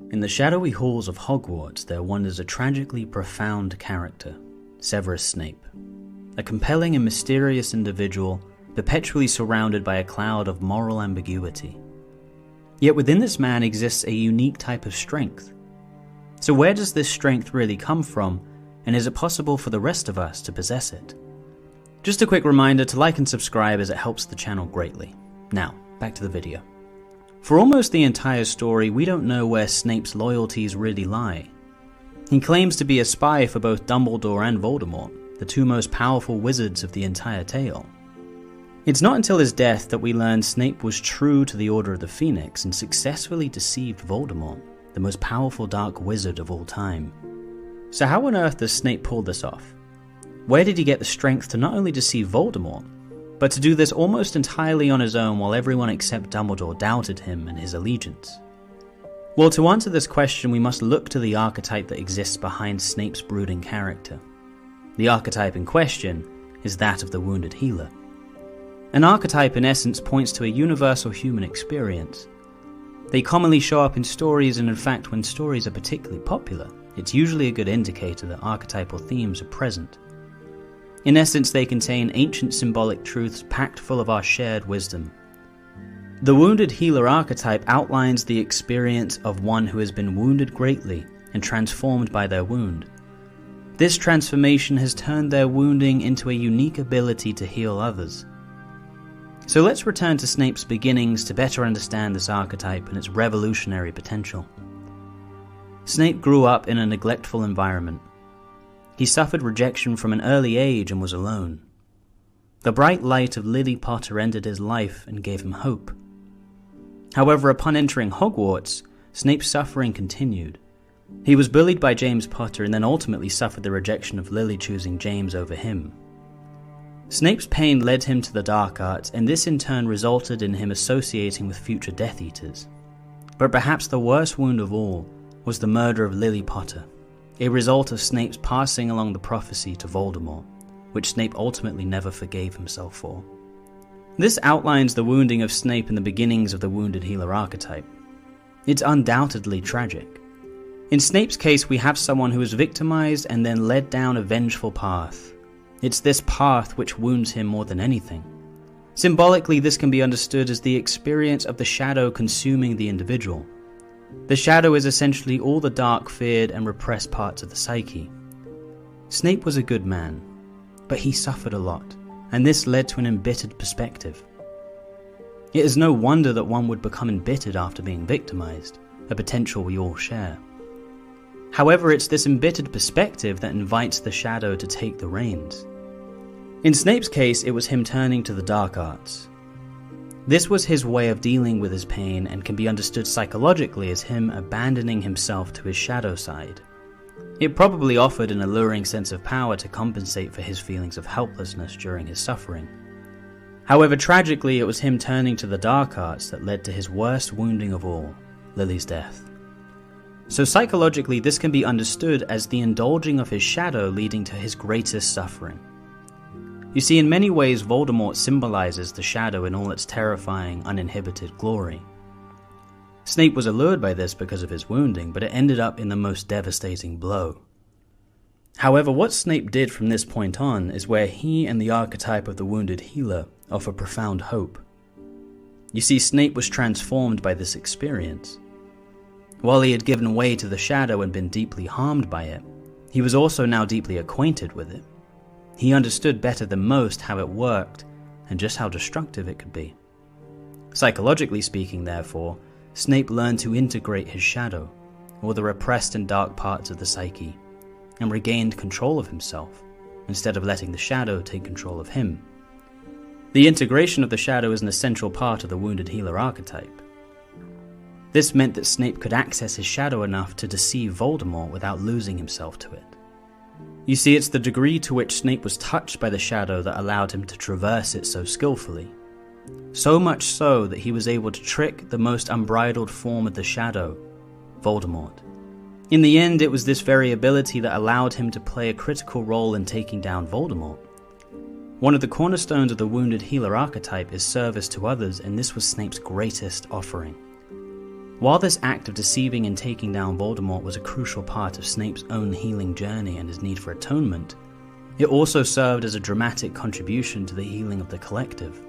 In the shadowy halls of Hogwarts, there wanders a tragically profound character, Severus Snape, a compelling and mysterious individual perpetually surrounded by a cloud of moral ambiguity. Yet within this man exists a unique type of strength. So where does this strength really come from, and is it possible for the rest of us to possess it? Just a quick reminder to like and subscribe as it helps the channel greatly. Now, back to the video. For almost the entire story, we don't know where Snape's loyalties really lie. He claims to be a spy for both Dumbledore and Voldemort, the two most powerful wizards of the entire tale. It's not until his death that we learn Snape was true to the Order of the Phoenix and successfully deceived Voldemort, the most powerful dark wizard of all time. So how on earth does Snape pull this off? Where did he get the strength to not only deceive Voldemort, but to do this almost entirely on his own while everyone except Dumbledore doubted him and his allegiance? Well, to answer this question, we must look to the archetype that exists behind Snape's brooding character. The archetype in question is that of the wounded healer. An archetype in essence points to a universal human experience. They commonly show up in stories, and in fact when stories are particularly popular, it's usually a good indicator that archetypal themes are present. In essence, they contain ancient symbolic truths packed full of our shared wisdom. The wounded healer archetype outlines the experience of one who has been wounded greatly and transformed by their wound. This transformation has turned their wounding into a unique ability to heal others. So let's return to Snape's beginnings to better understand this archetype and its revolutionary potential. Snape grew up in a neglectful environment. He suffered rejection from an early age and was alone. The bright light of Lily Potter ended his life and gave him hope. However, upon entering Hogwarts, Snape's suffering continued. He was bullied by James Potter and then ultimately suffered the rejection of Lily choosing James over him. Snape's pain led him to the dark arts, and this in turn resulted in him associating with future Death Eaters. But perhaps the worst wound of all was the murder of Lily Potter, a result of Snape's passing along the prophecy to Voldemort, which Snape ultimately never forgave himself for. This outlines the wounding of Snape in the beginnings of the wounded healer archetype. It's undoubtedly tragic. In Snape's case, we have someone who is victimized and then led down a vengeful path. It's this path which wounds him more than anything. Symbolically, this can be understood as the experience of the shadow consuming the individual. The shadow is essentially all the dark, feared, and repressed parts of the psyche. Snape was a good man, but he suffered a lot, and this led to an embittered perspective. It is no wonder that one would become embittered after being victimized, a potential we all share. However, it's this embittered perspective that invites the shadow to take the reins. In Snape's case, it was him turning to the dark arts. This was his way of dealing with his pain and can be understood psychologically as him abandoning himself to his shadow side. It probably offered an alluring sense of power to compensate for his feelings of helplessness during his suffering. However, tragically, it was him turning to the dark arts that led to his worst wounding of all, Lily's death. So psychologically, this can be understood as the indulging of his shadow leading to his greatest suffering. You see, in many ways, Voldemort symbolizes the shadow in all its terrifying, uninhibited glory. Snape was allured by this because of his wounding, but it ended up in the most devastating blow. However, what Snape did from this point on is where he and the archetype of the wounded healer offer profound hope. You see, Snape was transformed by this experience. While he had given way to the shadow and been deeply harmed by it, he was also now deeply acquainted with it. He understood better than most how it worked and just how destructive it could be. Psychologically speaking, therefore, Snape learned to integrate his shadow, or the repressed and dark parts of the psyche, and regained control of himself, instead of letting the shadow take control of him. The integration of the shadow is an essential part of the wounded healer archetype. This meant that Snape could access his shadow enough to deceive Voldemort without losing himself to it. You see, it's the degree to which Snape was touched by the shadow that allowed him to traverse it so skillfully. So much so that he was able to trick the most unbridled form of the shadow, Voldemort. In the end, it was this very ability that allowed him to play a critical role in taking down Voldemort. One of the cornerstones of the wounded healer archetype is service to others, and this was Snape's greatest offering. While this act of deceiving and taking down Voldemort was a crucial part of Snape's own healing journey and his need for atonement, it also served as a dramatic contribution to the healing of the collective.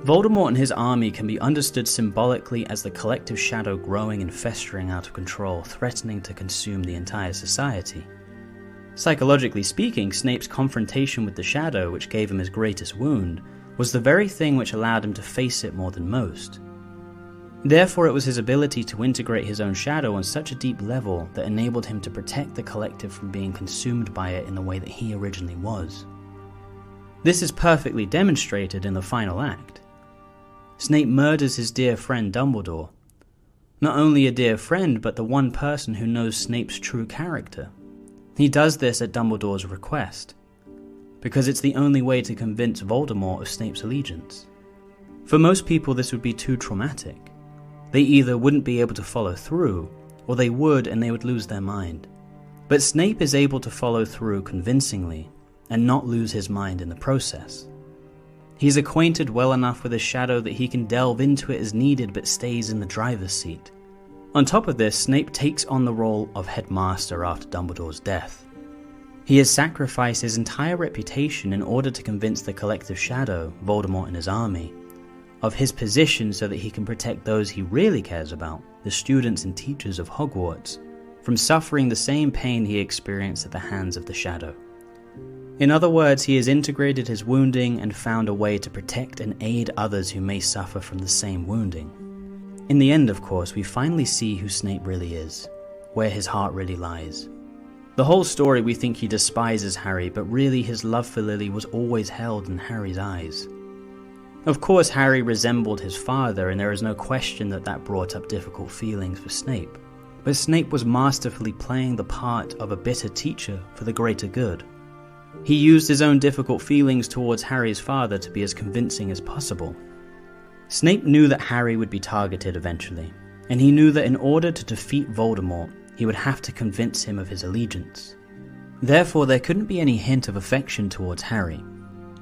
Voldemort and his army can be understood symbolically as the collective shadow growing and festering out of control, threatening to consume the entire society. Psychologically speaking, Snape's confrontation with the shadow, which gave him his greatest wound, was the very thing which allowed him to face it more than most. Therefore, it was his ability to integrate his own shadow on such a deep level that enabled him to protect the collective from being consumed by it in the way that he originally was. This is perfectly demonstrated in the final act. Snape murders his dear friend Dumbledore. Not only a dear friend, but the one person who knows Snape's true character. He does this at Dumbledore's request, because it's the only way to convince Voldemort of Snape's allegiance. For most people, this would be too traumatic. They either wouldn't be able to follow through, or they would and they would lose their mind. But Snape is able to follow through convincingly, and not lose his mind in the process. He's acquainted well enough with his shadow that he can delve into it as needed but stays in the driver's seat. On top of this, Snape takes on the role of headmaster after Dumbledore's death. He has sacrificed his entire reputation in order to convince the collective shadow, Voldemort and his army, of his position so that he can protect those he really cares about, the students and teachers of Hogwarts, from suffering the same pain he experienced at the hands of the shadow. In other words, he has integrated his wounding and found a way to protect and aid others who may suffer from the same wounding. In the end, of course, we finally see who Snape really is, where his heart really lies. The whole story, we think he despises Harry, but really his love for Lily was always held in Harry's eyes. Of course, Harry resembled his father, and there is no question that that brought up difficult feelings for Snape. But Snape was masterfully playing the part of a bitter teacher for the greater good. He used his own difficult feelings towards Harry's father to be as convincing as possible. Snape knew that Harry would be targeted eventually, and he knew that in order to defeat Voldemort, he would have to convince him of his allegiance. Therefore, there couldn't be any hint of affection towards Harry.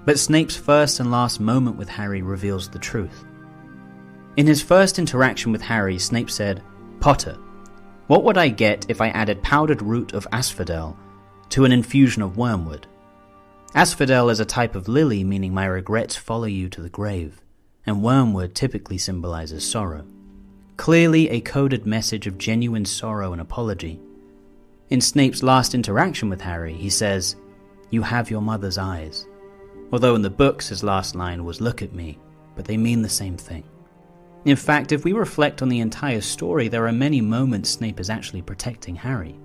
But Snape's first and last moment with Harry reveals the truth. In his first interaction with Harry, Snape said, "Potter, what would I get if I added powdered root of asphodel to an infusion of wormwood? Asphodel is a type of lily, meaning my regrets follow you to the grave, and wormwood typically symbolizes sorrow." Clearly a coded message of genuine sorrow and apology. In Snape's last interaction with Harry, he says, "You have your mother's eyes." Although in the books his last line was "look at me," but they mean the same thing. In fact, if we reflect on the entire story, there are many moments Snape is actually protecting Harry.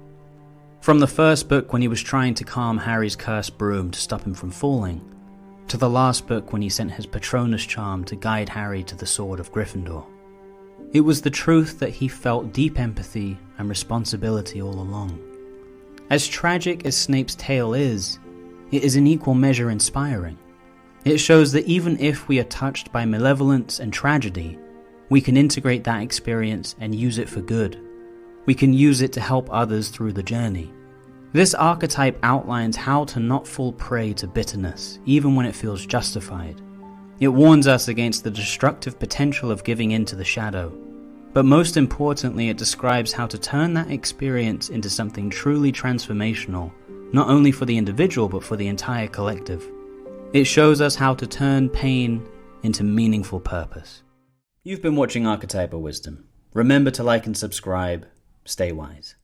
From the first book when he was trying to calm Harry's cursed broom to stop him from falling, to the last book when he sent his Patronus charm to guide Harry to the sword of Gryffindor. It was the truth that he felt deep empathy and responsibility all along. As tragic as Snape's tale is, it is in equal measure inspiring. It shows that even if we are touched by malevolence and tragedy, we can integrate that experience and use it for good. We can use it to help others through the journey. This archetype outlines how to not fall prey to bitterness, even when it feels justified. It warns us against the destructive potential of giving in to the shadow. But most importantly, it describes how to turn that experience into something truly transformational, not only for the individual but for the entire collective. It shows us how to turn pain into meaningful purpose. You've been watching Archetypal Wisdom. Remember to like and subscribe. Stay wise.